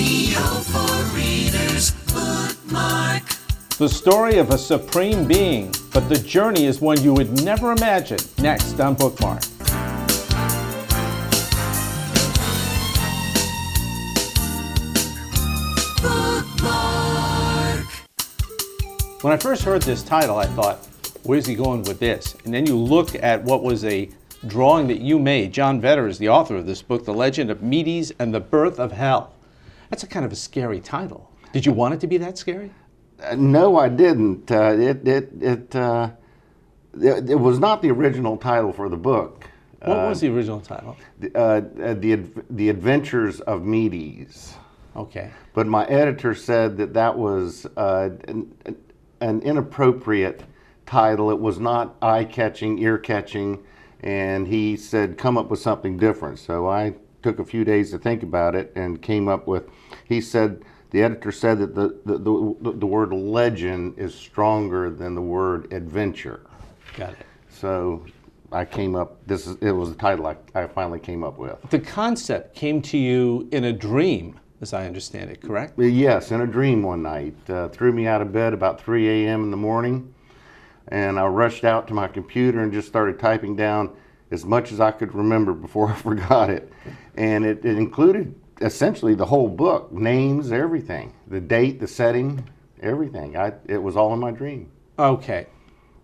Radio for Readers Bookmark. The story of a supreme being, but the journey is one you would never imagine. Next on Bookmark. Bookmark. When I first heard this title, I thought, where's he going with this? And then you look at what was a drawing that you made. John Vedder is the author of this book, The Legend of Medes and the Birth of Hell. That's a kind of a scary title. Did you want it to be that scary? No, I didn't. It was not the original title for the book. What was the original title? The Adventures of Medes. Okay. But my editor said that was an inappropriate title. It was not eye-catching, ear-catching, and he said, come up with something different. So I took a few days to think about it and came up with, the editor said that the word legend is stronger than the word adventure. Got it. So I came up, it was the title I finally came up with. The concept came to you in a dream, as I understand it, correct? Yes, in a dream one night. Threw me out of bed about 3 a.m. in the morning, and I rushed out to my computer and just started typing down as much as I could remember before I forgot it. And it included essentially the whole book, names, everything, the date, the setting, everything. It was all in my dream. Okay.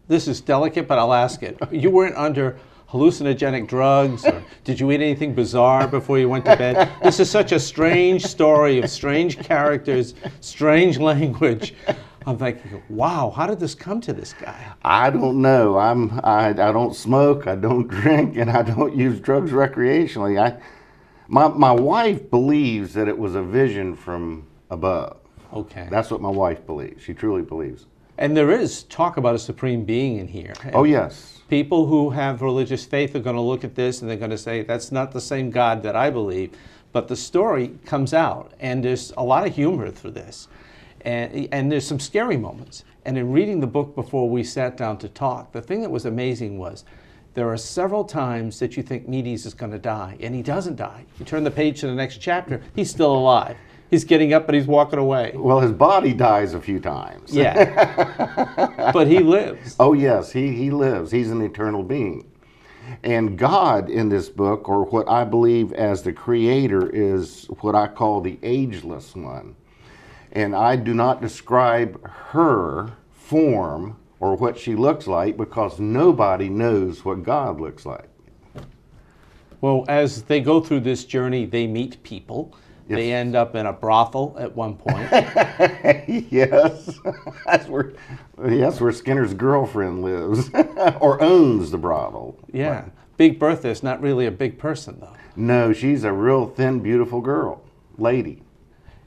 This is delicate, but I'll ask it. You weren't under hallucinogenic drugs, or did you eat anything bizarre before you went to bed? This is such a strange story of strange characters, strange language. I'm thinking, wow, how did this come to this guy? I don't know. I don't smoke, I don't drink, and I don't use drugs recreationally. My wife believes that it was a vision from above. Okay. That's what my wife believes. She truly believes. And there is talk about a supreme being in here. Oh, yes. People who have religious faith are going to look at this and they're going to say, that's not the same God that I believe. But the story comes out, and there's a lot of humor through this. And there's some scary moments. And in reading the book before we sat down to talk, the thing that was amazing was there are several times that you think Medes is going to die, and he doesn't die. You turn the page to the next chapter, he's still alive. He's getting up and he's walking away. Well, his body dies a few times. Yeah. But he lives. Oh, yes, he lives. He's an eternal being. And God in this book, or what I believe as the creator, is what I call the ageless one. And I do not describe her form or what she looks like, because nobody knows what God looks like. Well, as they go through this journey, they meet people. Yes. They end up in a brothel at one point. Yes, that's where Skinner's girlfriend lives, or owns the brothel. Yeah, Big Bertha's not really a big person, though. No, she's a real thin, beautiful lady.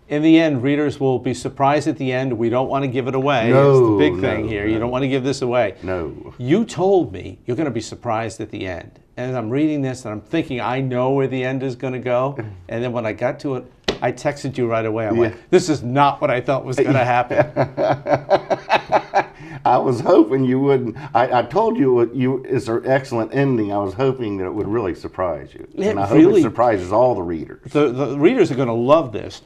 In the end, readers will be surprised at the end. We don't want to give it away. No, it's the big thing here. No. You don't want to give this away. No. You told me you're going to be surprised at the end. And I'm reading this and I'm thinking, I know where the end is going to go. And then when I got to it, I texted you right away. I'm like, this is not what I thought was going to happen. I was hoping you wouldn't. I told you it's an excellent ending. I was hoping that it would really surprise you. And I hope it surprises all the readers. The readers are going to love this,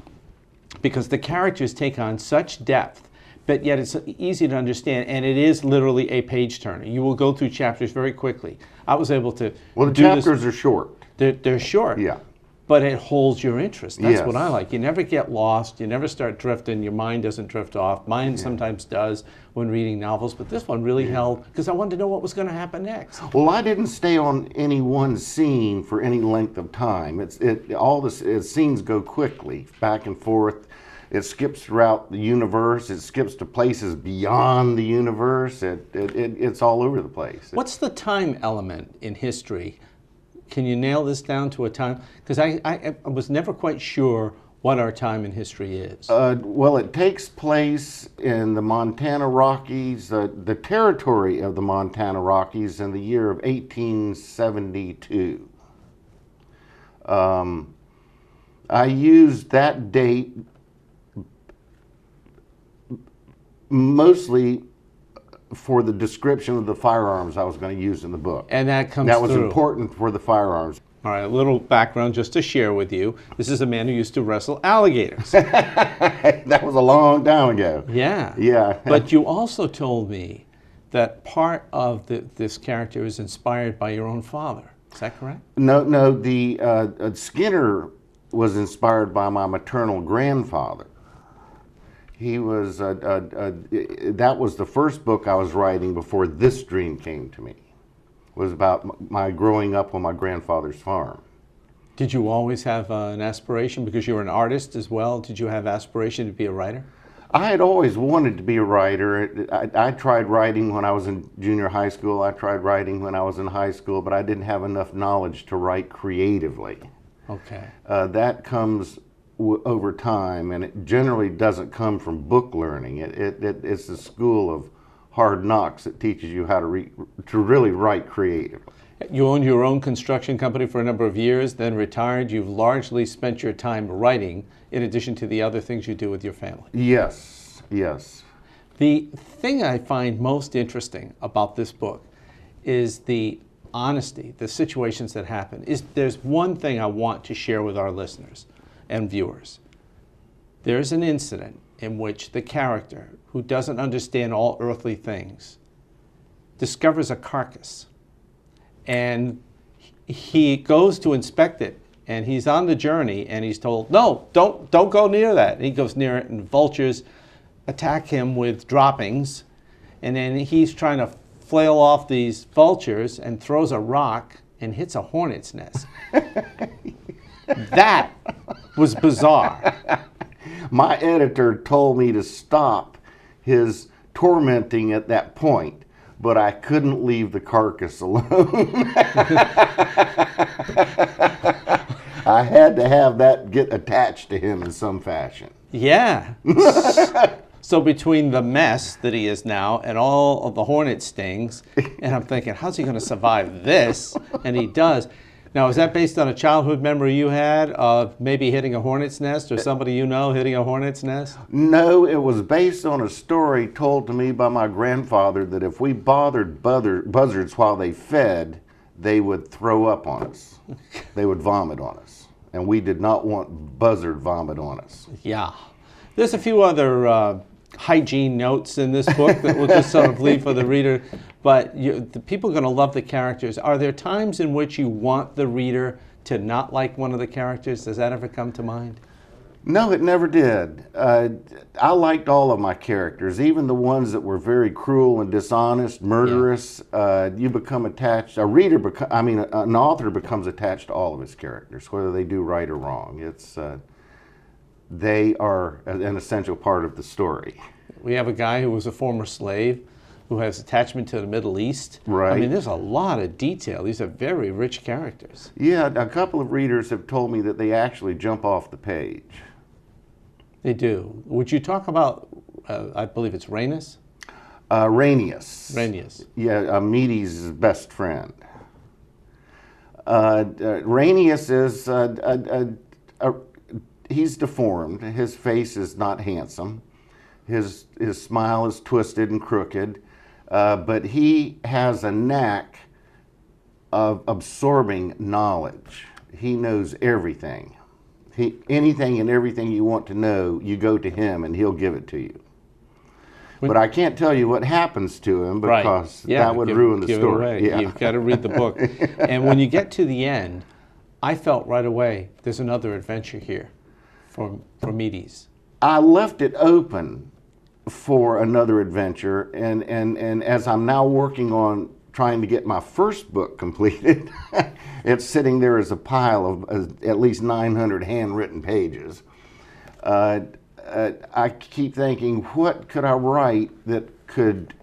because the characters take on such depth, but yet it's easy to understand, and it is literally a page turner. You will go through chapters very quickly. I was able to Well, the chapters are short. They're short. Yeah. But it holds your interest. That's Yes. what I like. You never get lost. You never start drifting. Your mind doesn't drift off. Mine sometimes does when reading novels, but this one really held, because I wanted to know what was going to happen next. Well, I didn't stay on any one scene for any length of time. Scenes go quickly, back and forth. It skips throughout the universe. It skips to places beyond the universe. It's all over the place. What's the time element in history? Can you nail this down to a time? Because I was never quite sure what our time in history is. Well, it takes place in the Montana Rockies, the territory of the Montana Rockies, in the year of 1872. I used that date mostly for the description of the firearms I was going to use in the book. And that comes That was through. important for the firearms. All right, a little background just to share with you. This is a man who used to wrestle alligators. That was a long time ago. Yeah. Yeah. But you also told me that part of this character is inspired by your own father. Is that correct? No. The Skinner was inspired by my maternal grandfather. He was. That was the first book I was writing before this dream came to me. Was about my growing up on my grandfather's farm. Did you always have an aspiration, because you were an artist as well? Did you have aspiration to be a writer? I had always wanted to be a writer. I tried writing when I was in junior high school. I tried writing when I was in high school, but I didn't have enough knowledge to write creatively. Okay. That comes over time, and it generally doesn't come from book learning. It's the school of hard knocks that teaches you how to really write creatively. You owned your own construction company for a number of years, then retired. You've largely spent your time writing, in addition to the other things you do with your family. Yes, yes. The thing I find most interesting about this book is the honesty, the situations that happen. There's one thing I want to share with our listeners and viewers. There's an incident in which the character, who doesn't understand all earthly things, discovers a carcass. And he goes to inspect it, and he's on the journey, and he's told, no, don't go near that. And he goes near it, and vultures attack him with droppings, and then he's trying to flail off these vultures and throws a rock and hits a hornet's nest. That was bizarre. My editor told me to stop his tormenting at that point, but I couldn't leave the carcass alone. I had to have that get attached to him in some fashion. Yeah. So between the mess that he is now and all of the hornet stings, and I'm thinking, how's he going to survive this? And he does. Now, is that based on a childhood memory you had of maybe hitting a hornet's nest, or somebody you know hitting a hornet's nest? No, it was based on a story told to me by my grandfather that if we bothered buzzards while they fed, they would throw up on us. They would vomit on us. And we did not want buzzard vomit on us. Yeah. There's a few other hygiene notes in this book that we'll just sort of leave for the reader. But the people are going to love the characters. Are there times in which you want the reader to not like one of the characters? Does that ever come to mind? No, it never did. I liked all of my characters, even the ones that were very cruel and dishonest, murderous. Yeah. You become attached. An author becomes attached to all of his characters, whether they do right or wrong. They are an essential part of the story. We have a guy who was a former slave, who has attachment to the Middle East. Right. I mean, there's a lot of detail. These are very rich characters. Yeah, a couple of readers have told me that they actually jump off the page. They do. Would you talk about, I believe it's Rhaenys? Rhaenys. Rhaenys. Yeah, Meaty's best friend. Rhaenys is, he's deformed. His face is not handsome. His smile is twisted and crooked. But he has a knack of absorbing knowledge. He knows everything. Anything and everything you want to know, you go to him and he'll give it to you. But I can't tell you what happens to him because that would ruin the story. Yeah. You've got to read the book. And when you get to the end, I felt right away there's another adventure here for Meaties. I left it open for another adventure, and as I'm now working on trying to get my first book completed, it's sitting there as a pile of at least 900 handwritten pages. I keep thinking, what could I write that could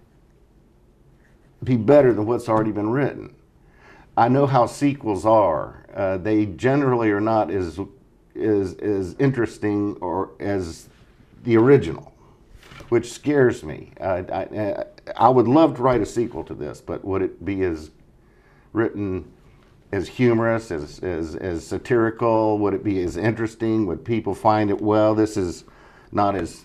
be better than what's already been written? I know how sequels are. They generally are not as interesting or as the original, which scares me. I would love to write a sequel to this, but would it be as written as humorous, as satirical? Would it be as interesting? Would people find it, well, this is not as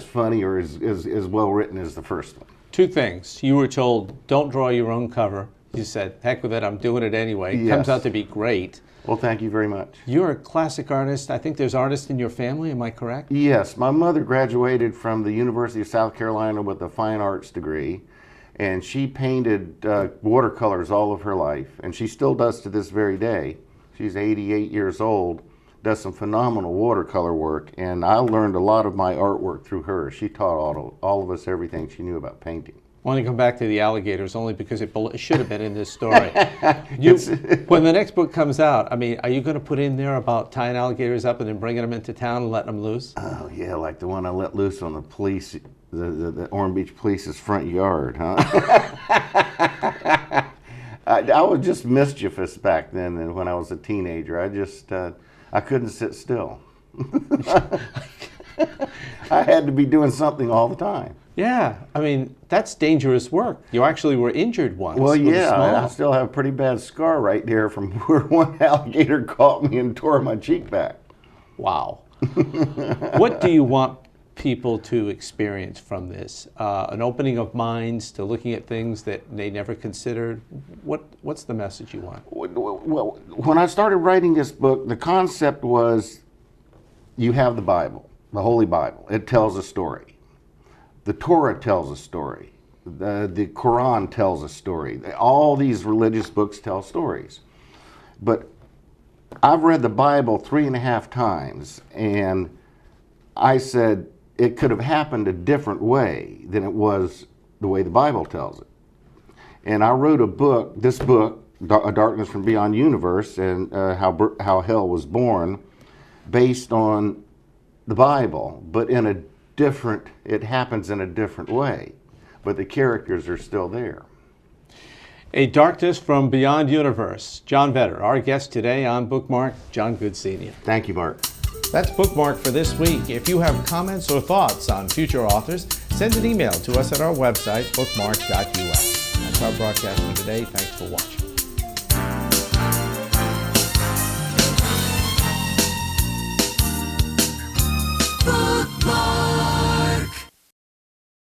funny or as well written as the first one? Two things. You were told, don't draw your own cover. You said, heck with it, I'm doing it anyway. It Yes. comes out to be great. Well, thank you very much. You're a classic artist. I think there's artists in your family, am I correct? Yes, my mother graduated from the University of South Carolina with a fine arts degree, and she painted watercolors all of her life, and she still does to this very day. She's 88 years old, does some phenomenal watercolor work, and I learned a lot of my artwork through her. She taught all of us everything she knew about painting. I want to come back to the alligators only because it should have been in this story. When the next book comes out, I mean, are you going to put in there about tying alligators up and then bringing them into town and letting them loose? Oh yeah, like the one I let loose on the police, the Ormond Beach Police's front yard, huh? I was just mischievous back then, and when I was a teenager, I couldn't sit still. I had to be doing something all the time. Yeah, I mean, that's dangerous work. You actually were injured once. Well, with a yeah, small- I still have a pretty bad scar right there from where one alligator caught me and tore my cheek back. Wow. What do you want people to experience from this? An opening of minds to looking at things that they never considered? What's the message you want? Well, when I started writing this book, the concept was you have the Bible, the Holy Bible. It tells a story. The Torah tells a story. The Quran tells a story. All these religious books tell stories. But I've read the Bible 3.5 times, and I said it could have happened a different way than it was the way the Bible tells it. And I wrote this book, A Darkness from Beyond Universe, and how hell was born, based on the Bible, but it happens in a different way, but the characters are still there. A Darkness from Beyond Universe. John Vedder, our guest today on Bookmark. John, good seeing you. Thank you, Mark. That's Bookmark for this week. If you have comments or thoughts on future authors, send an email to us at our website, bookmark.us. That's our broadcast for today. Thanks for watching.